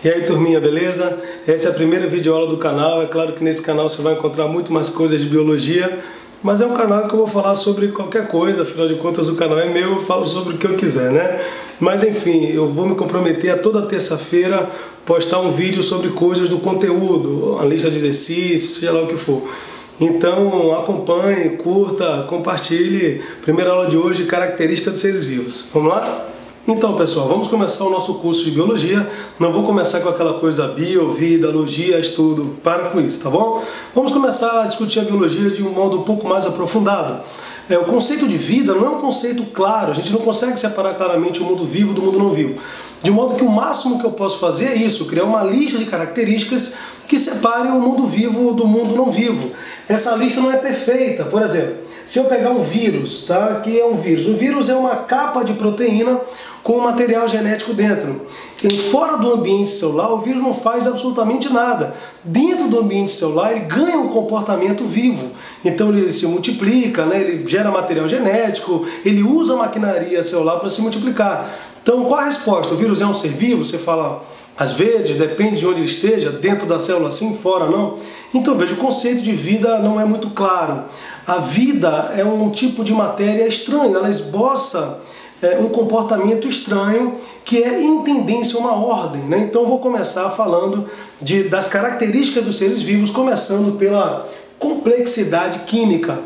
E aí, turminha, beleza? Essa é a primeira videoaula do canal. É claro que nesse canal você vai encontrar muito mais coisas de biologia, mas é um canal que eu vou falar sobre qualquer coisa, afinal de contas o canal é meu, eu falo sobre o que eu quiser, né? Mas enfim, eu vou me comprometer a toda terça-feira postar um vídeo sobre coisas do conteúdo, a lista de exercícios, seja lá o que for. Então acompanhe, curta, compartilhe. Primeira aula de hoje, características dos seres vivos. Vamos lá? Então, pessoal, vamos começar o nosso curso de biologia. Não vou começar com aquela coisa bio, vida, logia, estudo. Para com isso, tá bom? Vamos começar a discutir a biologia de um modo um pouco mais aprofundado. O conceito de vida não é um conceito claro. A gente não consegue separar claramente o mundo vivo do mundo não vivo. De modo que o máximo que eu posso fazer é isso, criar uma lista de características que separem o mundo vivo do mundo não vivo. Essa lista não é perfeita. Por exemplo, se eu pegar um vírus, tá? Aqui é um vírus. O vírus é uma capa de proteína com material genético dentro. E fora do ambiente celular, o vírus não faz absolutamente nada. Dentro do ambiente celular, ele ganha um comportamento vivo. Então ele se multiplica, né? Ele gera material genético, ele usa a maquinaria celular para se multiplicar. Então qual a resposta? O vírus é um ser vivo? Você fala, às vezes, depende de onde ele esteja, dentro da célula sim, fora não. Então veja, o conceito de vida não é muito claro. A vida é um tipo de matéria estranha, ela esboça um comportamento estranho que é em tendência a uma ordem, né? Então eu vou começar falando das características dos seres vivos, começando pela complexidade química.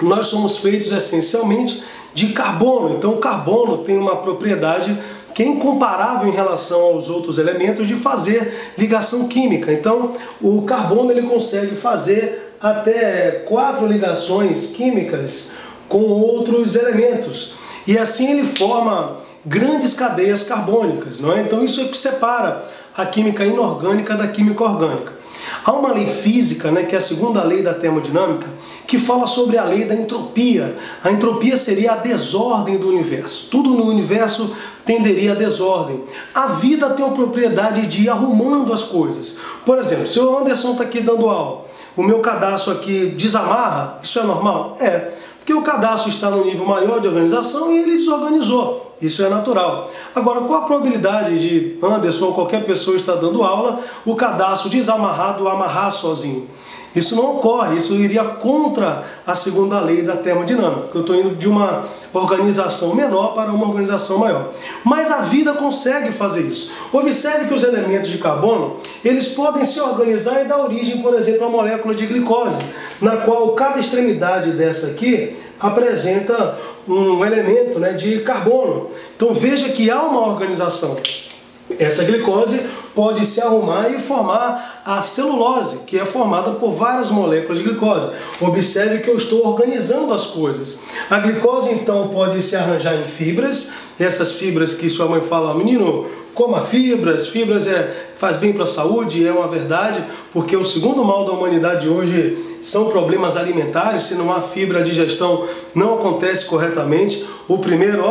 Nós somos feitos essencialmente de carbono, então o carbono tem uma propriedade que é incomparável em relação aos outros elementos de fazer ligação química. Então o carbono ele consegue fazer até 4 ligações químicas com outros elementos. E assim ele forma grandes cadeias carbônicas, não é? Então isso é o que separa a química inorgânica da química orgânica. Há uma lei física, né, que é a segunda lei da termodinâmica, que fala sobre a lei da entropia. A entropia seria a desordem do universo. Tudo no universo tenderia à desordem. A vida tem a propriedade de ir arrumando as coisas. Por exemplo, se o Anderson está aqui dando aula, o meu cadastro aqui desamarra, isso é normal? É. Porque o cadastro está no nível maior de organização e ele desorganizou. Isso é natural. Agora, qual a probabilidade de Anderson ou qualquer pessoa estar dando aula, o cadastro desamarrado amarrar sozinho? Isso não ocorre, isso iria contra a segunda lei da termodinâmica. Eu estou indo de uma organização menor para uma organização maior. Mas a vida consegue fazer isso. Observe que os elementos de carbono, eles podem se organizar e dar origem, por exemplo, à molécula de glicose, na qual cada extremidade dessa aqui apresenta um elemento, né, de carbono. Então veja que há uma organização. Essa glicose pode se arrumar e formar a celulose, que é formada por várias moléculas de glicose. Observe que eu estou organizando as coisas. A glicose, então, pode se arranjar em fibras. Essas fibras que sua mãe fala, menino, coma fibras, faz bem para a saúde, é uma verdade, porque o segundo mal da humanidade hoje são problemas alimentares. Se não há fibra, a digestão não acontece corretamente. O primeiro,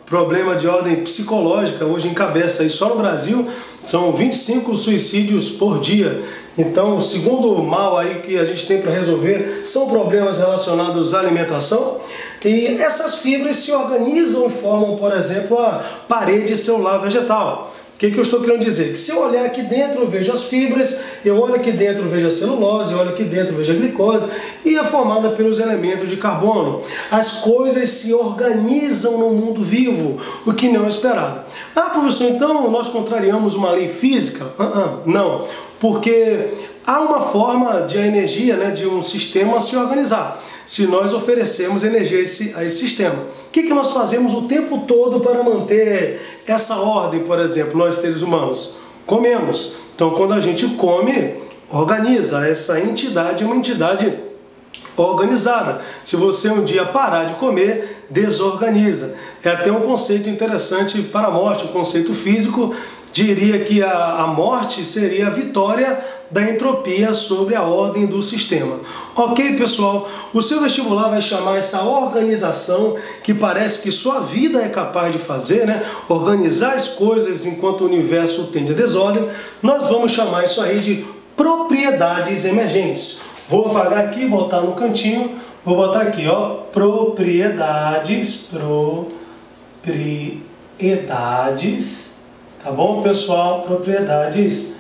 problema de ordem psicológica, hoje encabeça aí só no Brasil, são 25 suicídios por dia. Então o segundo mal aí que a gente tem para resolver são problemas relacionados à alimentação. E essas fibras se organizam e formam, por exemplo, a parede celular vegetal. O que eu estou querendo dizer? Que se eu olhar aqui dentro, eu vejo as fibras, eu olho aqui dentro, eu vejo a celulose, eu olho aqui dentro, eu vejo a glicose, e é formada pelos elementos de carbono. As coisas se organizam no mundo vivo, o que não é esperado. Ah, professor, então nós contrariamos uma lei física? Não, porque há uma forma de a energia, né, de um sistema se organizar, se nós oferecemos energia a esse sistema. O que nós fazemos o tempo todo para manter essa ordem, por exemplo, nós seres humanos? Comemos. Então, quando a gente come, organiza. Essa entidade é uma entidade organizada. Se você um dia parar de comer, desorganiza. É até um conceito interessante para a morte, um conceito físico. Diria que a morte seria a vitória da entropia sobre a ordem do sistema. Ok, pessoal? O seu vestibular vai chamar essa organização que parece que sua vida é capaz de fazer, né? Organizar as coisas enquanto o universo tende a desordem. Nós vamos chamar isso aí de propriedades emergentes. Vou apagar aqui, botar no cantinho. Vou botar aqui, propriedades Tá bom, pessoal? Propriedades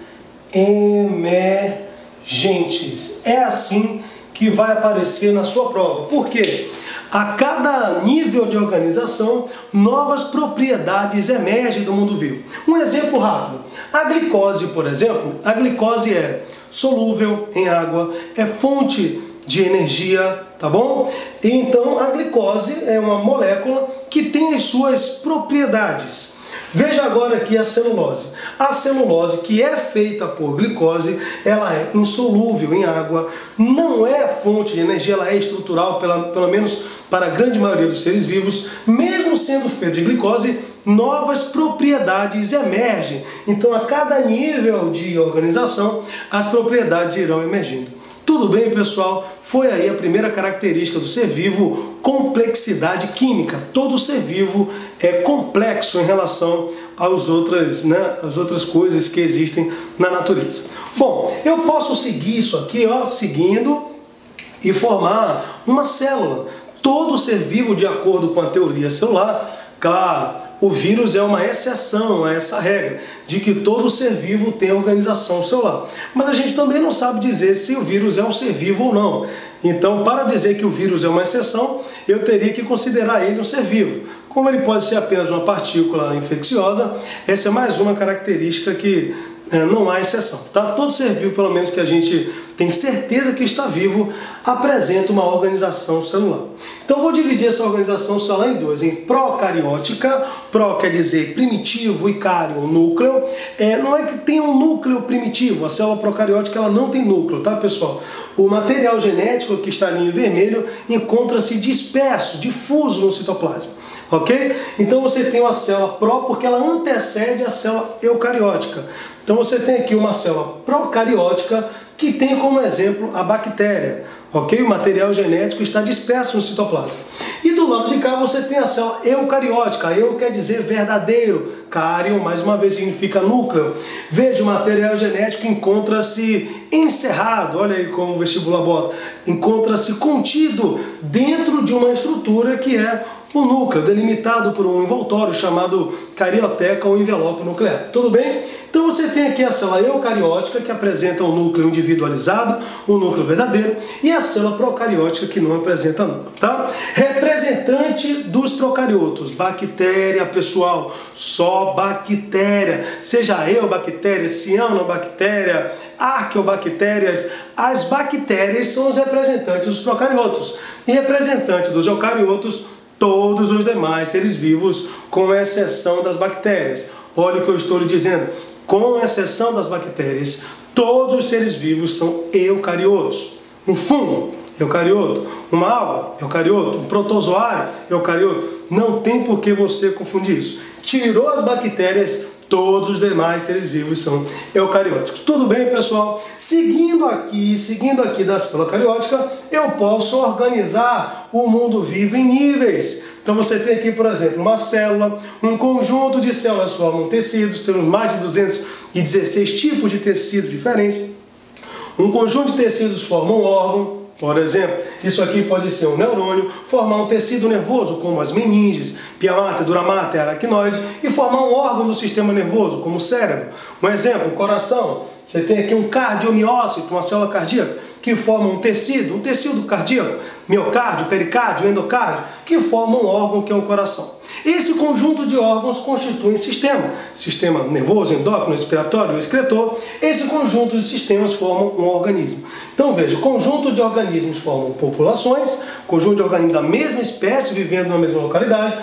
emergentes. É assim que vai aparecer na sua prova. Por quê? A cada nível de organização, novas propriedades emergem do mundo vivo. Um exemplo rápido. A glicose, por exemplo, a glicose é solúvel em água, é fonte de energia, tá bom? Então a glicose é uma molécula que tem as suas propriedades. Veja agora aqui a celulose. A celulose, que é feita por glicose, ela é insolúvel em água, não é fonte de energia, ela é estrutural, pelo menos para a grande maioria dos seres vivos. Mesmo sendo feita de glicose, novas propriedades emergem. Então, a cada nível de organização, as propriedades irão emergindo. Tudo bem, pessoal? Foi aí a primeira característica do ser vivo, complexidade química. Todo ser vivo é complexo em relação às outras coisas que existem na natureza. Bom, eu posso seguir isso aqui, ó, seguindo e formar uma célula. Todo ser vivo, de acordo com a teoria celular, claro, o vírus é uma exceção a essa regra, de que todo ser vivo tem organização celular. Mas a gente também não sabe dizer se o vírus é um ser vivo ou não. Então, para dizer que o vírus é uma exceção, eu teria que considerar ele um ser vivo. Como ele pode ser apenas uma partícula infecciosa, essa é mais uma característica que não há exceção. Tá? Todo ser vivo, pelo menos que a gente tem certeza que está vivo, apresenta uma organização celular. Então vou dividir essa organização celular em duas, em procariótica. Pro quer dizer primitivo e cário, núcleo. Não é que tem um núcleo primitivo, a célula procariótica ela não tem núcleo, tá, pessoal? O material genético que está ali em vermelho encontra-se disperso, difuso no citoplasma. Ok? Então você tem uma célula pró porque ela antecede a célula eucariótica. Então você tem aqui uma célula procariótica que tem como exemplo a bactéria. Ok? O material genético está disperso no citoplasma. E do lado de cá você tem a célula eucariótica. Eu quer dizer verdadeiro. Cário, mais uma vez, significa núcleo. Veja, o material genético encontra-se encerrado. Olha aí como o vestibular bota. Encontra-se contido dentro de uma estrutura que é o núcleo, delimitado por um envoltório chamado carioteca ou envelope nuclear. Tudo bem? Então você tem aqui a célula eucariótica, que apresenta um núcleo individualizado, um núcleo verdadeiro, e a célula procariótica, que não apresenta núcleo. Tá? Representante dos procariotos, bactéria, pessoal, só bactéria, seja eubactéria, cianobactéria, arqueobactérias, as bactérias são os representantes dos procariotos, e representantes dos eucariotos, todos os demais seres vivos, com exceção das bactérias. Olha o que eu estou lhe dizendo. Com exceção das bactérias, todos os seres vivos são eucariotos. Um fungo, eucarioto. Uma alga, eucarioto. Um protozoário, eucarioto. Não tem por que você confundir isso. Tirou as bactérias, todos os demais seres vivos são eucarióticos. Tudo bem, pessoal? Seguindo aqui da célula cariótica, eu posso organizar o mundo vivo em níveis. Então você tem aqui, por exemplo, uma célula, um conjunto de células formam tecidos, temos mais de 216 tipos de tecido diferentes. Um conjunto de tecidos forma um órgão. Por exemplo, isso aqui pode ser um neurônio, formar um tecido nervoso, como as meninges, pia mater, dura mater, aracnoide, e formar um órgão do sistema nervoso, como o cérebro. Um exemplo, o coração. Você tem aqui um cardiomiócito, uma célula cardíaca, que forma um tecido cardíaco, miocárdio, pericárdio, endocárdio, que forma um órgão que é o coração. Esse conjunto de órgãos constitui um sistema nervoso, endócrino, respiratório, excretor. Esse conjunto de sistemas formam um organismo. Então veja, o conjunto de organismos formam populações, conjunto de organismos da mesma espécie vivendo na mesma localidade.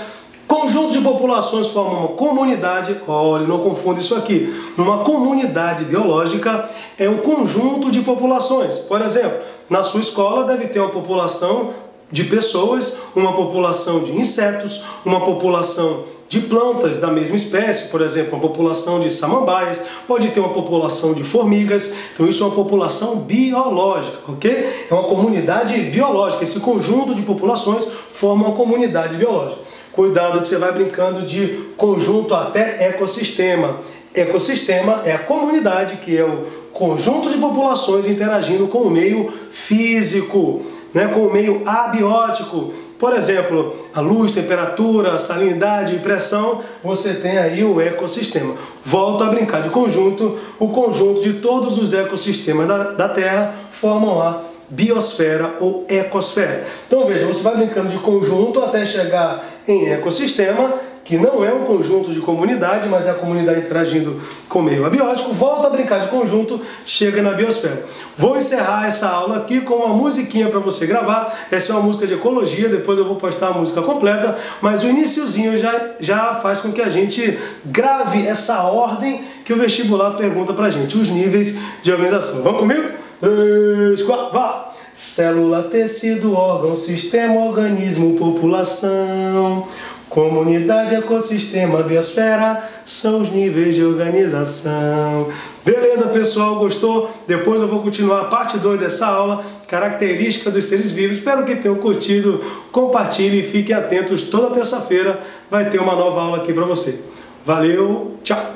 Conjunto de populações formam uma comunidade. Olha, não confunda isso aqui. Uma comunidade biológica é um conjunto de populações. Por exemplo, na sua escola deve ter uma população de pessoas, uma população de insetos, uma população de plantas da mesma espécie, por exemplo, uma população de samambaias, pode ter uma população de formigas. Então isso é uma população biológica, ok? É uma comunidade biológica. Esse conjunto de populações forma uma comunidade biológica. Cuidado que você vai brincando de conjunto até ecossistema. Ecossistema é a comunidade, que é o conjunto de populações interagindo com o meio físico, com o meio abiótico. por exemplo, a luz, temperatura, salinidade e pressão, você tem aí o ecossistema. Volto a brincar de conjunto, o conjunto de todos os ecossistemas da Terra formam a biosfera ou ecosfera. Então veja, você vai brincando de conjunto até chegar em ecossistema, que não é um conjunto de comunidade, mas é a comunidade interagindo com o meio abiótico. Volta a brincar de conjunto, chega na biosfera. Vou encerrar essa aula aqui com uma musiquinha para você gravar. Essa é uma música de ecologia, depois eu vou postar a música completa, mas o iniciozinho já faz com que a gente grave essa ordem que o vestibular pergunta pra gente, os níveis de organização. Vamos comigo? 3, 4, vá! Célula, tecido, órgão, sistema, organismo, população, comunidade, ecossistema, biosfera, são os níveis de organização. Beleza, pessoal? Gostou? Depois eu vou continuar a parte 2 dessa aula, característica dos seres vivos. Espero que tenham curtido, compartilhem e fiquem atentos. Toda terça-feira vai ter uma nova aula aqui para você. Valeu, tchau!